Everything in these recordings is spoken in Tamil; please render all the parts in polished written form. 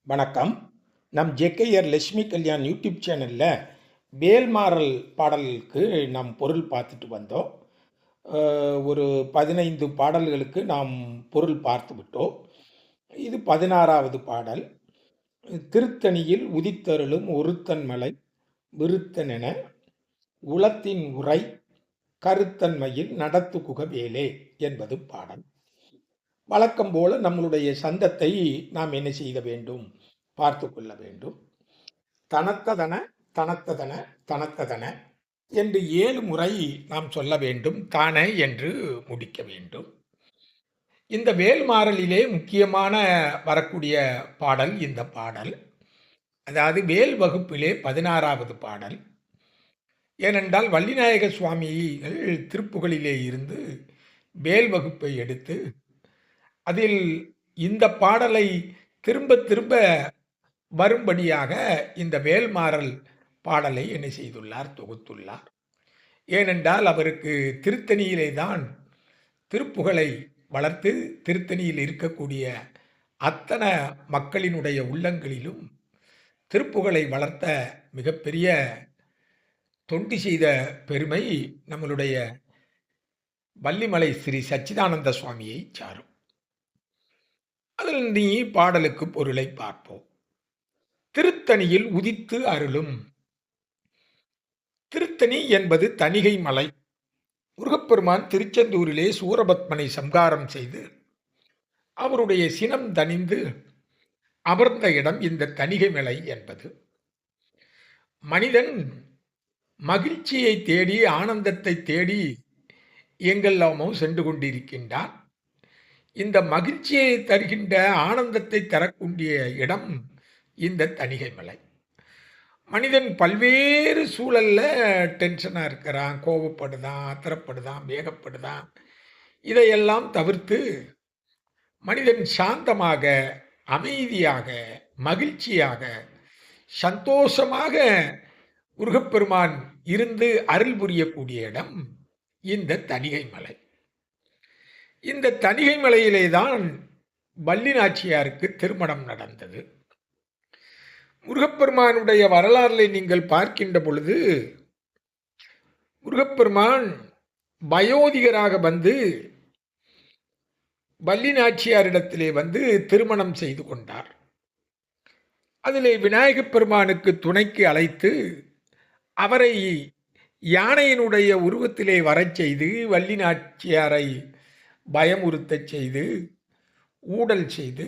வணக்கம். நம் ஜேகேஆர் லட்சுமி கல்யாண் யூடியூப் சேனலில் வேல்மாறல் பாடலுக்கு நாம் பொருள் பார்த்துட்டு வந்தோம். ஒரு 15 பாடல்களுக்கு நாம் பொருள் பார்த்து விட்டோம். இது 16வது பாடல். திருத்தணியில் உதித்தருளும் ஒருத்தன் மலை விருத்தனென உளத்தின் உரை கருத்தன்மையில் நடத்துகுக வேலே என்பது பாடல். வழக்கம் போல நம்மளுடைய சந்தத்தை நாம் என்ன செய்த வேண்டும், பார்த்து கொள்ள வேண்டும். தனத்ததன தனத்ததன தனத்ததன என்று 7 முறை நாம் சொல்ல வேண்டும். தான என்று முடிக்க வேண்டும். இந்த வேல்மாறலிலே முக்கியமான வரக்கூடிய பாடல் இந்த பாடல். அதாவது வேல் வகுப்பிலே 16வது பாடல். ஏனென்றால் வள்ளிநாயக சுவாமிகள் திருப்புகழிலே இருந்து வேல் வகுப்பை எடுத்து அதில் இந்த பாடலை திரும்ப திரும்ப வரும்படியாக இந்த வேல்மாறல் பாடலை என்ன செய்துள்ளார், தொகுத்துள்ளார். ஏனென்றால் அவருக்கு திருத்தணியிலே தான் திருப்புகழை வளர்த்து திருத்தணியில் இருக்கக்கூடிய அத்தனை மக்களினுடைய உள்ளங்களிலும் திருப்புகழை வளர்த்த மிகப்பெரிய தொண்டு செய்த பெருமை நம்மளுடைய வள்ளிமலை ஸ்ரீ சச்சிதானந்த சுவாமியை சாரும். அதில் நீ பாடலுக்கு பொருளை பார்ப்போம். திருத்தணியில் உதித்து அருளும். திருத்தணி என்பது தணிகை மலை. முருகப்பெருமான் திருச்செந்தூரிலே சூரபத்மனை சம்காரம் செய்து அவருடைய சினம் தணிந்து அமர்ந்த இடம் இந்த தணிகை மலை என்பது. மனிதன் மகிழ்ச்சியை தேடி ஆனந்தத்தை தேடி எங்கெல்லாமோ சென்று கொண்டிருக்கின்றான். இந்த மகிழ்ச்சியை தருகின்ற ஆனந்தத்தை தரக்கூடிய இடம் இந்த தணிகை மலை. மனிதன் பல்வேறு சூழல்ல டென்ஷனாக இருக்கிறான், கோபப்படுதான், ஆத்திரப்படுதான், வேகப்படுதான். இதையெல்லாம் தவிர்த்து மனிதன் சாந்தமாக, அமைதியாக, மகிழ்ச்சியாக, சந்தோஷமாக முருகப்பெருமான் இருந்து அருள் புரியக்கூடிய இடம் இந்த தணிகை மலை. இந்த தணிகை மலையிலே தான் வள்ளி நாச்சியாருக்கு திருமணம் நடந்தது. முருகப்பெருமானுடைய வரலாறுகளை நீங்கள் பார்க்கின்ற பொழுது முருகப்பெருமான் வயோதிகராக வந்து வள்ளி நாச்சியாரிடத்திலே வந்து திருமணம் செய்து கொண்டார். அதிலே விநாயகப் பெருமானுக்கு துணைக்கு அழைத்து அவரை யானையினுடைய உருவத்திலே வரச் செய்து வள்ளி நாச்சியாரை பயமுறுத்தச் செய்து ஊடல் செய்து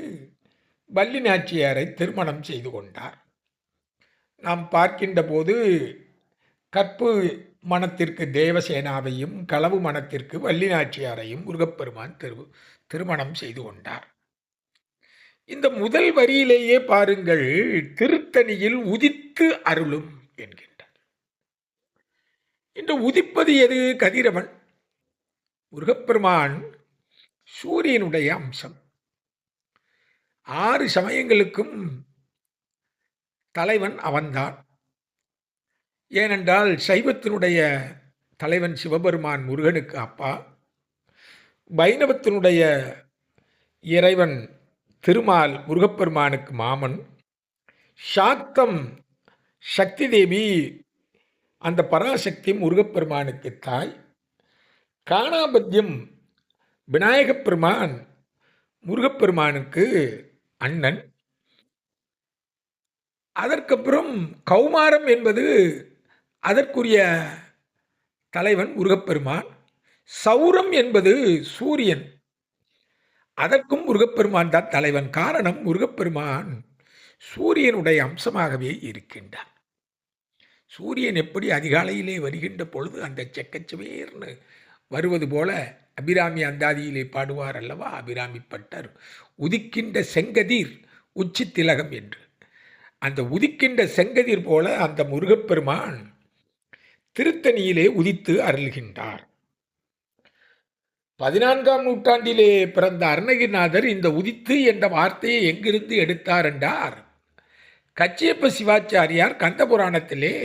வள்ளி நாச்சியாரை திருமணம் செய்து கொண்டார். நாம் பார்க்கின்ற போது கற்பு மனத்திற்கு தேவசேனாவையும் களவு மனத்திற்கு வள்ளி நாச்சியாரையும் முருகப்பெருமான் திருமணம் செய்து கொண்டார். இந்த முதல் வரியிலேயே பாருங்கள், திருத்தணியில் உதித்து அருளும் என்கின்றார். இன்று உதிப்பது எது? கதிரவன். முருகப்பெருமான் சூரியனுடைய அம்சம். 6 சமயங்களுக்கும் தலைவன் அவன்தான். ஏனென்றால் சைவத்தினுடைய தலைவன் சிவபெருமான் முருகனுக்கு அப்பா, வைணவத்தினுடைய இறைவன் திருமால் முருகப்பெருமானுக்கு மாமன், சாக்தம் சக்தி தேவி அந்த பராசக்தி முருகப்பெருமானுக்கு தாய், காணாபத்தியம் விநாயகப் பெருமான் முருகப்பெருமானுக்கு அண்ணன். அதற்கப்புறம் கௌமாரம் என்பது அதற்குரிய தலைவன் முருகப்பெருமான். சௌரம் என்பது சூரியன், அதற்கும் முருகப்பெருமான் தான் தலைவன். காரணம், முருகப்பெருமான் சூரியனுடைய அம்சமாகவே இருக்கின்றான். சூரியன் எப்படி அதிகாலையிலே வருகின்ற பொழுது அந்த செக்கச்சவேர்னு வருவது போல அபிராமி அந்தாதியிலே பாடுவார் அல்லவா அபிராமி பட்டர், உதிக்கின்ற செங்கதிர் உச்சி திலகம் என்று. அந்த உதிக்கின்ற செங்கதிர் போல அந்த முருகப்பெருமான் திருத்தணியிலே உதித்து அருள்கின்றார். 14ஆம் நூற்றாண்டிலே பிறந்த அருணகிரிநாதர் இந்த உதித்து என்ற வார்த்தையை எங்கிருந்து எடுத்தார் என்றார், கச்சியப்ப சிவாச்சாரியார் கந்தபுராணத்திலே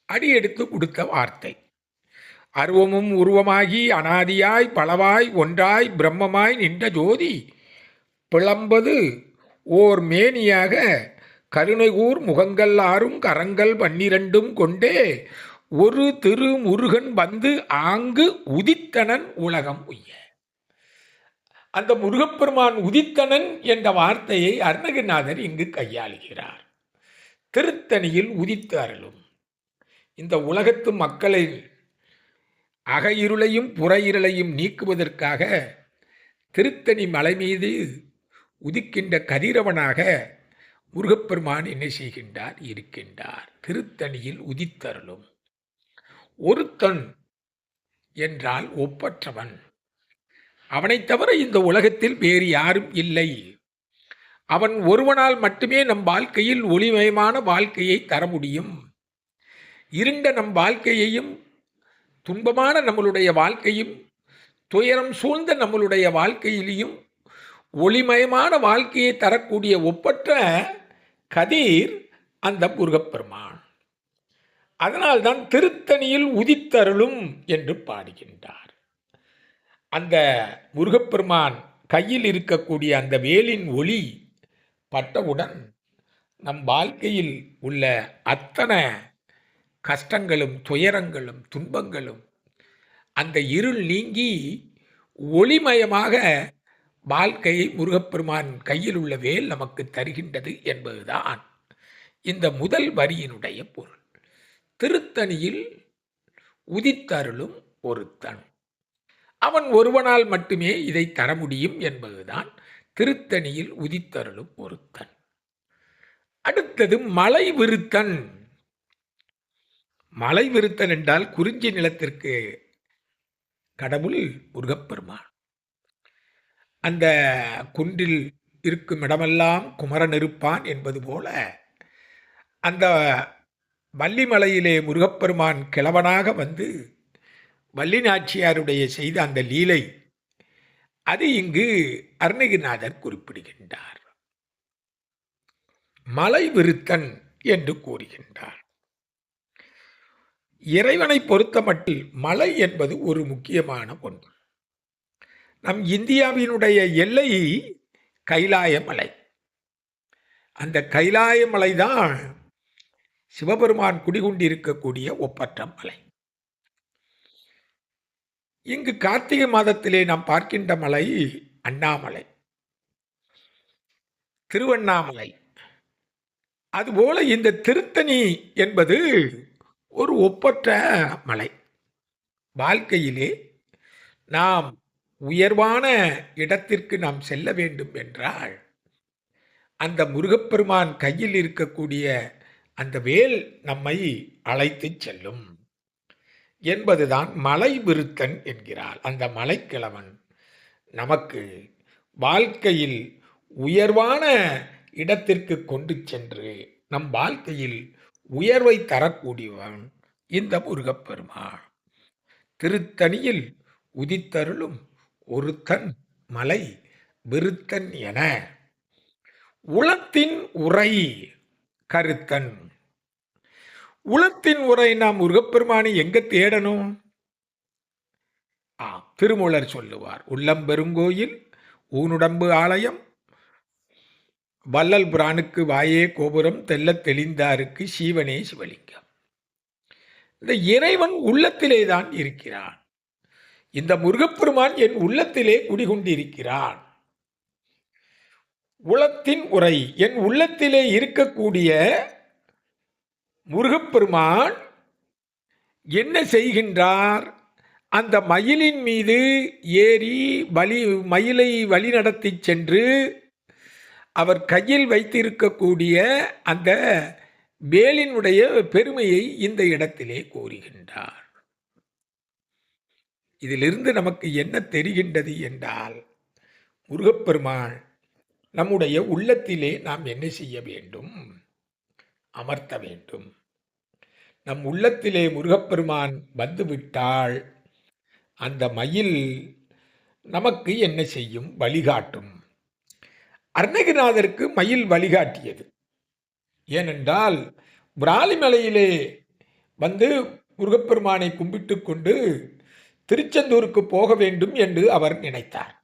அடியெடுத்து கொடுத்த வார்த்தை. அருவமும் உருவமாகி அனாதியாய் பலவாய் ஒன்றாய் பிரம்மமாய் நின்ற ஜோதி பிளம்பது ஓர் மேனியாக கருணைகூர் முகங்கள் ஆறும் கரங்கள் 12 கொண்டே ஒரு திருமுருகன் வந்து ஆங்கு உதித்தனன் உலகம் உய்ய. அந்த முருகப்பெருமான் உதித்தனன் என்ற வார்த்தையை அருணகிரிநாதர் இங்கு கையாளுகிறார். திருத்தணியில் உதித்து அருளும். இந்த உலகத்து மக்களை அக இருளையும் புற இருளையும் நீக்குவதற்காக திருத்தணி மலை மீது உதிக்கின்ற கதிரவனாக முருகப்பெருமான் என்ன செய்கின்றார்? இருக்கின்றார். திருத்தணியில் உதித்தருளும். ஒருத்தன் என்றால் ஒப்பற்றவன். அவனைத் தவிர இந்த உலகத்தில் வேறு யாரும் இல்லை. அவன் ஒருவனால் மட்டுமே நம் வாழ்க்கையில் ஒளிமயமான வாழ்க்கையை தர முடியும். இருண்ட நம் வாழ்க்கையையும், துன்பமான நம்மளுடைய வாழ்க்கையும், துயரம் சூழ்ந்த நம்மளுடைய வாழ்க்கையிலையும் ஒளிமயமான வாழ்க்கையை தரக்கூடிய ஒப்பற்ற கதிர் அந்த முருகப்பெருமான். அதனால்தான் திருத்தணியில் உதித்தருளும் என்று பாடுகின்றார். அந்த முருகப்பெருமான் கையில் இருக்கக்கூடிய அந்த வேலின் ஒளி பட்டவுடன் நம் வாழ்க்கையில் உள்ள அத்தனை கஷ்டங்களும் துயரங்களும் துன்பங்களும் அந்த இருள் நீங்கி ஒளிமயமாக வாழ்க்கையை முருகப்பெருமான் கையில் உள்ள வேல் நமக்கு தருகின்றது என்பதுதான் இந்த முதல் வரியினுடைய பொருள். திருத்தணியில் உதித்தருளும் ஒருத்தன். அவன் ஒருவனால் மட்டுமே இதை தர முடியும் என்பதுதான் திருத்தணியில் உதித்தருளும் ஒருத்தன். அடுத்தது மலை விருத்தன். மலை விருத்தன் என்றால் குறிஞ்சி நிலத்திற்கு கடவுள் முருகப்பெருமான். அந்த குன்றில் இருக்கும் இடமெல்லாம் குமரன் இருப்பான் என்பது போல அந்த வள்ளிமலையிலே முருகப்பெருமான் கிழவனாக வந்து வள்ளி நாச்சியாருடைய செய்த அந்த லீலை அது இங்கு அருணகிரிநாதர் குறிப்பிடுகின்றார். மலை விருத்தன் என்று கூறுகின்றார். இறைவனை பொறுத்தமட்டில் மலை என்பது ஒரு முக்கியமான ஒன்று. நம் இந்தியாவினுடைய எல்லை கைலாய மலை. அந்த கைலாய மலைதான் சிவபெருமான் குடிகொண்டிருக்கக்கூடிய ஒப்பற்ற மலை. இங்கு கார்த்திகை மாதத்திலே நாம் பார்க்கின்ற மலை அண்ணாமலை, திருவண்ணாமலை. அதுபோல இந்த திருத்தணி என்பது ஒரு ஒப்பற்ற மலை. வாழ்க்கையிலே நாம் உயர்வான இடத்திற்கு நாம் செல்ல வேண்டும் என்றால் அந்த முருகப்பெருமான் கையில் இருக்கக்கூடிய அந்த வேல் நம்மை அழைத்து செல்லும் என்பதுதான் மலை விருத்தன் என்கிறார். அந்த மலைக்கிழவன் நமக்கு வாழ்க்கையில் உயர்வான இடத்திற்கு கொண்டு சென்று நம் வாழ்க்கையில் உயர்வை தரக்கூடியவன் இந்த முருகப்பெருமான். திருத்தணியில் உதித்தருளும் ஒருத்தன் மலை விருத்தன் என உளத்தின் உரை கருத்தன். உளத்தின் உரை நாம் முருகப்பெருமானை எங்க தேடணும்? திருமூலர் சொல்லுவார், உள்ளம் பெருங்கோயில் ஊனுடம்பு ஆலயம் வள்ளல் புராணுக்கு வாயே கோபுரம் தெள்ளத் தெளிந்தாருக்கு சீவனே சிவலிங்கம். இந்த இறைவன் உள்ளத்திலே தான் இருக்கிறான். இந்த முருகப்பெருமான் என் உள்ளத்திலே குடிகொண்டிருக்கிறான். உளத்தின் உரை, என் உள்ளத்திலே இருக்கக்கூடிய முருகப்பெருமான் என்ன செய்கின்றார்? அந்த மயிலின் மீது ஏறி மயிலை வழி நடத்தி சென்று அவர் கையில் வைத்திருக்கக்கூடிய அந்த வேலினுடைய பெருமையை இந்த இடத்திலே கூறுகின்றார். இதிலிருந்து நமக்கு என்ன தெரிகின்றது என்றால், முருகப்பெருமான் நம்முடைய உள்ளத்திலே நாம் என்ன செய்ய வேண்டும்? அமர்த்த வேண்டும். நம் உள்ளத்திலே முருகப்பெருமான் வந்துவிட்டால் அந்த மயில் நமக்கு என்ன செய்யும்? வழிகாட்டும். அருணகிரிநாதருக்கு மயில் வழிகாட்டியது. ஏனென்றால் விராலிமலையிலே வந்து முருகப்பெருமானை கும்பிட்டு கொண்டு திருச்செந்தூருக்கு போக வேண்டும் என்று அவர் நினைத்தார்.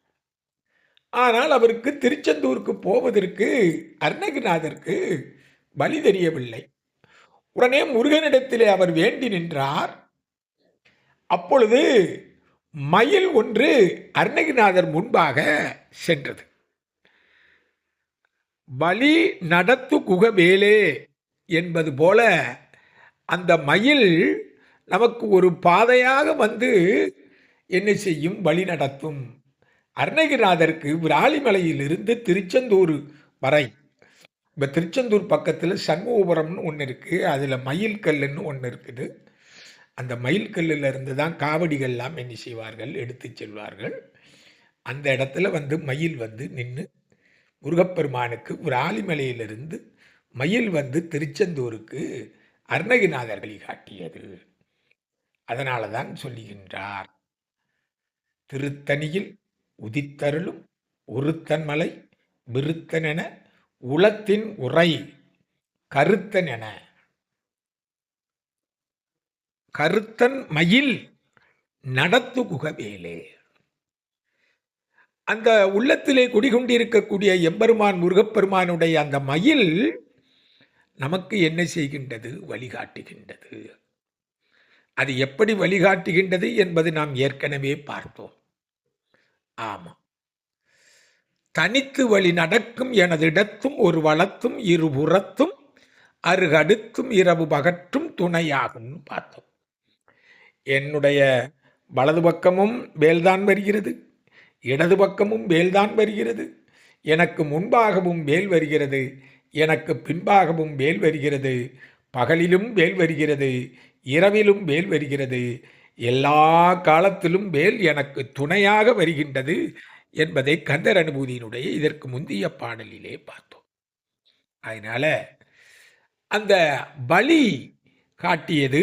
ஆனால் அவருக்கு திருச்செந்தூருக்கு போவதற்கு அருணகிரிநாதருக்கு வழி தெரியவில்லை. உடனே முருகனிடத்திலே அவர் வேண்டி நின்றார். அப்பொழுது மயில் ஒன்று அருணகிரிநாதர் முன்பாக சென்றது. வழி நடத்து குகவேலே என்பது போல அந்த மயில் நமக்கு ஒரு பாதையாக வந்து என்ன செய்யும், வழி நடத்தும். அருணகிரிநாதருக்கு விராலிமலையிலிருந்து திருச்செந்தூர் வரை, இப்போ திருச்செந்தூர் பக்கத்தில் சண்முகபுரம்னு ஒன்று இருக்குது, அதில் மயில் கல்லுன்னு ஒன்று இருக்குது. அந்த மயில் கல்லில் இருந்து தான் காவடிகள்லாம் என்ன செய்வார்கள், எடுத்து செல்வார்கள். அந்த இடத்துல வந்து மயில் வந்து நின்று முருகப்பெருமானுக்கு விராலிமலையிலிருந்து மயில் வந்து திருச்செந்தூருக்கு அருணகிரிநாதர் வழிகாட்டியது. அதனால தான் சொல்லுகின்றார், திருத்தணியில் உதித்தருளும் ஒருத்தன்மலை விருத்தனென உளத்தின் உரை கருத்தனென. கருத்தன் மயில் நடத்து குகவேலே. அந்த உள்ளத்திலே குடிகொண்டிருக்கக்கூடிய எம்பெருமான் முருகப்பெருமானுடைய அந்த மயில் நமக்கு என்ன செய்கின்றது, வழிகாட்டுகின்றது. அது எப்படி வழிகாட்டுகின்றது என்பது நாம் ஏற்கனவே பார்த்தோம். ஆமா, தனித்து வழி நடக்கும் எனதிடத்தும் ஒரு வளத்தும் இருபுறத்தும் அருகடுத்தும் இரவு பகற்றும் துணையாகும் பார்த்தோம். என்னுடைய வலது பக்கமும் வேல்தான் வருகிறது, இடது பக்கமும் வேல்தான் வருகிறது, எனக்கு முன்பாகவும் வேல் வருகிறது, எனக்கு பின்பாகவும் வேல் வருகிறது, பகலிலும் வேல் வருகிறது, இரவிலும் வேல் வருகிறது, எல்லா காலத்திலும் வேல் எனக்கு துணையாக வருகின்றது என்பதை கந்தர் அனுபூதியினுடைய இதற்கு முந்தைய பாடலிலே பார்த்தோம். அதனால அந்த பலி காட்டியது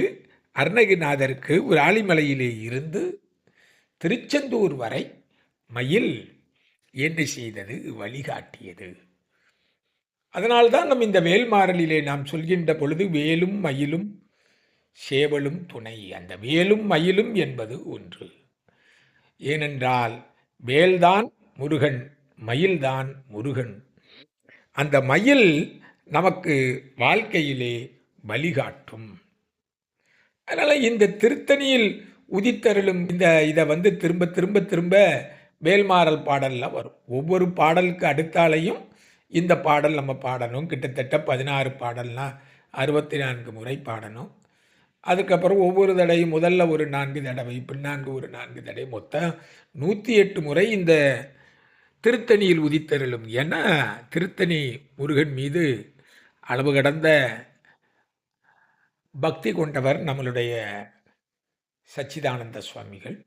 அருணகிரிநாதருக்கு ஒரு ஆலிமலையிலே இருந்து திருச்செந்தூர் வரை மயில் என்ன செய்தது, வழிகாட்டியது. அதனால்தான் நம் இந்த வேல்மாறலிலே நாம் சொல்கின்ற பொழுது வேலும் மயிலும் சேவலும் துணை. அந்த வேலும் மயிலும் என்பது ஒன்று. ஏனென்றால் வேல்தான் முருகன், மயில்தான் முருகன். அந்த மயில் நமக்கு வாழ்க்கையிலே வழிகாட்டும். அதனால் இந்த திருத்தணியில் உதித்தருளும் இதை வந்து திரும்ப திரும்ப திரும்ப வேல்மாறல் பாடலில் வரும். ஒவ்வொரு பாடலுக்கு அடுத்தாலையும் இந்த பாடல் நம்ம பாடணும். கிட்டத்தட்ட 16 பாடல்னா 64 முறை பாடணும். அதுக்கப்புறம் ஒவ்வொரு தடையும் முதல்ல ஒரு 4 தடவை, பின்னாங்கு ஒரு 4 தடவை, மொத்தம் 108 முறை இந்த திருத்தணியில் உதித்தருளும். ஏன்னா திருத்தணி முருகன் மீது அளவு கடந்த பக்தி கொண்டவர் நம்மளுடைய சச்சிதானந்த சுவாமிகள்.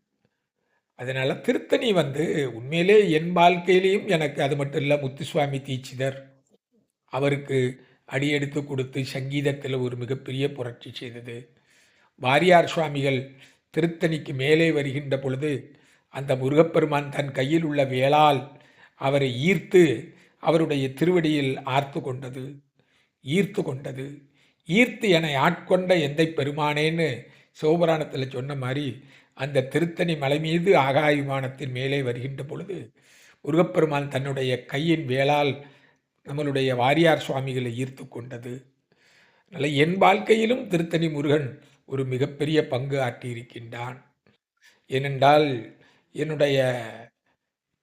அதனால் திருத்தணி வந்து உண்மையிலே என் வாழ்க்கையிலையும் எனக்கு அது மட்டும் இல்லை, முத்துசுவாமி தீட்சிதர் அவருக்கு அடியெடுத்து கொடுத்து சங்கீதத்தில் ஒரு மிகப்பெரிய புரட்சி செய்தது. வாரியார் சுவாமிகள் திருத்தணிக்கு மேலே வருகின்ற பொழுது அந்த முருகப்பெருமான் தன் கையில் உள்ள வேளால் அவரை ஈர்த்து அவருடைய திருவடியில் ஈர்த்து கொண்டது. ஈர்த்து என்னை ஆட்கொண்ட எந்தை பெருமானேன்னு சிவபுராணத்தில் சொன்ன மாதிரி அந்த திருத்தணி மலை மீது ஆகாய விமானத்தின் மேலே வருகின்ற பொழுது முருகப்பெருமான் தன்னுடைய கையின் வேளால் நம்மளுடைய வாரியார் சுவாமிகளை ஈர்த்து கொண்டது. அதனால் என் வாழ்க்கையிலும் திருத்தணி முருகன் ஒரு மிகப்பெரிய பங்கு ஆற்றியிருக்கின்றான். ஏனென்றால் என்னுடைய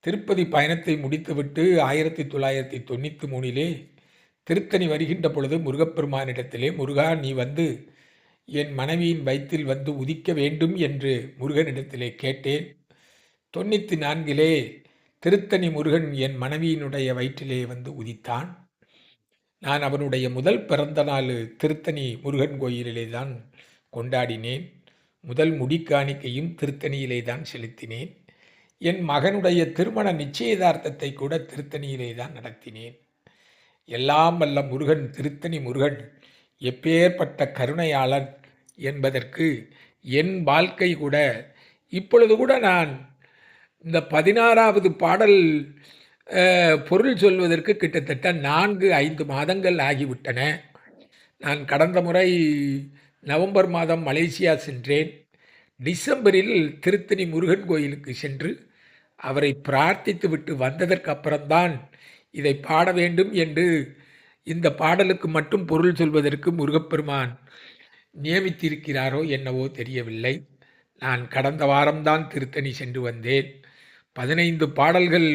திருப்பதி பயணத்தை முடித்துவிட்டு 1993 திருத்தணி வருகின்ற பொழுது முருகப்பெருமானிடத்திலே, முருகா நீ வந்து என் மனைவியின் வயிற்றில் வந்து உதிக்க வேண்டும் என்று முருகனிடத்திலே கேட்டேன். 94 திருத்தணி முருகன் என் மனைவியினுடைய வயிற்றிலே வந்து உதித்தான். நான் அவனுடைய முதல் பிறந்த நாள் திருத்தணி முருகன் கோயிலிலே தான் கொண்டாடினேன். முதல் முடிக்காணிக்கையும் திருத்தணியிலே தான் செலுத்தினேன். என் மகனுடைய திருமண நிச்சயதார்த்தத்தை கூட திருத்தணியிலே தான் நடத்தினேன். எல்லாம் வல்ல முருகன், திருத்தணி முருகன் எப்பேற்பட்ட கருணையாளன் என்பதற்கு என் வாழ்க்கை கூட இப்பொழுது கூட நான் இந்த 16வது பாடல் பொருள் சொல்வதற்கு கிட்டத்தட்ட 4-5 மாதங்கள் ஆகிவிட்டன. நான் கடந்த முறை நவம்பர் மாதம் மலேசியா சென்றேன். டிசம்பரில் திருத்தணி முருகன் கோயிலுக்கு சென்று அவரை பிரார்த்தித்து விட்டு வந்ததற்கு அப்புறம்தான் இதை பாட வேண்டும் என்று இந்த பாடலுக்கு மட்டும் பொருள் சொல்வதற்கு முருகப்பெருமான் நியமித்திருக்கிறாரோ என்னவோ தெரியவில்லை. நான் கடந்த வாரம்தான் திருத்தணி சென்று வந்தேன். 15 பாடல்கள்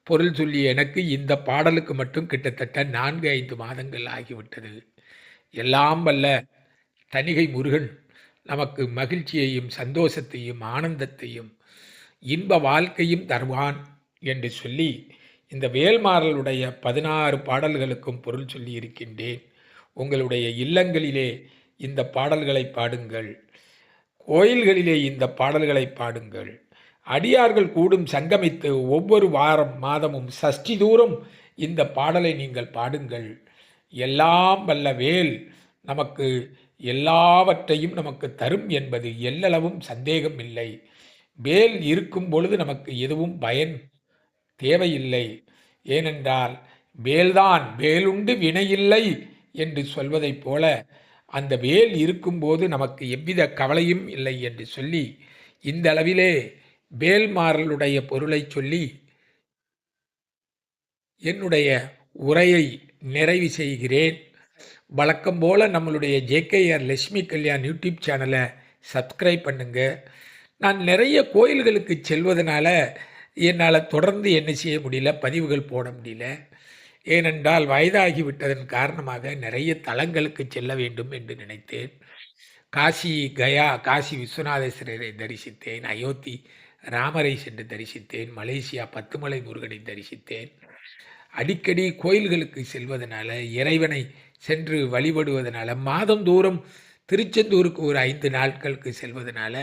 பொருள் சொல்லிய எனக்கு இந்த பாடலுக்கு மட்டும் கிட்டத்தட்ட 4-5 மாதங்கள் ஆகிவிட்டது. எல்லாம் வல்ல தணிகை முருகன் நமக்கு மகிழ்ச்சியையும் சந்தோஷத்தையும் ஆனந்தத்தையும் இன்ப வாழ்க்கையும் தருவான் என்று சொல்லி இந்த வேல்மாறலுடைய 16 பாடல்களுக்கும் பொருள் சொல்லி இருக்கின்றேன். உங்களுடைய இல்லங்களிலே இந்த பாடல்களை பாடுங்கள், கோயில்களிலே இந்த பாடல்களை பாடுங்கள். அடியார்கள் கூடும் சங்கமித்து ஒவ்வொரு வாரம் மாதமும் சஷ்டி தூரம் இந்த பாடலை நீங்கள் பாடுங்கள். எல்லாம் வல்ல வேல் நமக்கு எல்லாவற்றையும் நமக்கு தரும் என்பது எல்லளவும் சந்தேகம் இல்லை. வேல் இருக்கும் பொழுது நமக்கு எதுவும் பயன் தேவையில்லை. ஏனென்றால் வேல்தான் வேலுண்டு வினையில்லை என்று சொல்வதைப் போல அந்த வேல் இருக்கும்போது நமக்கு எவ்வித கவலையும் இல்லை என்று சொல்லி இந்த அளவிலே வேல்மாறலுடைய பொருளை சொல்லி என்னுடைய உரையை நிறைவு செய்கிறேன். வழக்கம் போல் நம்மளுடைய ஜேகேஆர் லட்சுமி கல்யாண் யூடியூப் சேனலை சப்ஸ்கிரைப் பண்ணுங்கள். நான் நிறைய கோயில்களுக்கு செல்வதனால என்னால் தொடர்ந்து என்ன செய்ய முடியல, பதிவுகள் போட முடியல. ஏனென்றால் வயதாகி விட்டதன் காரணமாக நிறைய தலங்களுக்கு செல்ல வேண்டும் என்று நினைத்தேன். காசி கயா, காசி விஸ்வநாதேஸ்வரரை தரிசித்தேன், அயோத்தி ராமரை சென்று தரிசித்தேன், மலேசியா பத்துமலை முருகனை தரிசித்தேன். அடிக்கடி கோயில்களுக்கு செல்வதனால, இறைவனை சென்று வழிபடுவதனால, மாதந்தோறும் திருச்செந்தூருக்கு ஒரு 5 நாட்களுக்கு செல்வதனால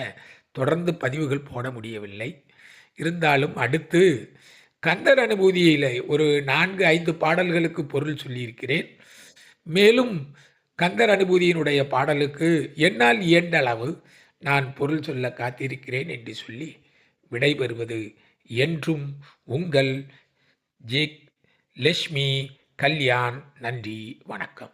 தொடர்ந்து பதிவுகள் போட முடியவில்லை. இருந்தாலும் அடுத்து கந்தர் அனுபூதியில் ஒரு 4-5 பாடல்களுக்கு பொருள் சொல்லியிருக்கிறேன். மேலும் கந்தர் அனுபூதியினுடைய பாடலுக்கு என்னால் இயன்ற அளவு நான் பொருள் சொல்ல காத்திருக்கிறேன் என்று சொல்லி விடைபெறுவது என்றும் உங்கள் ஜே லட்சுமி கல்யாண். நன்றி, வணக்கம்.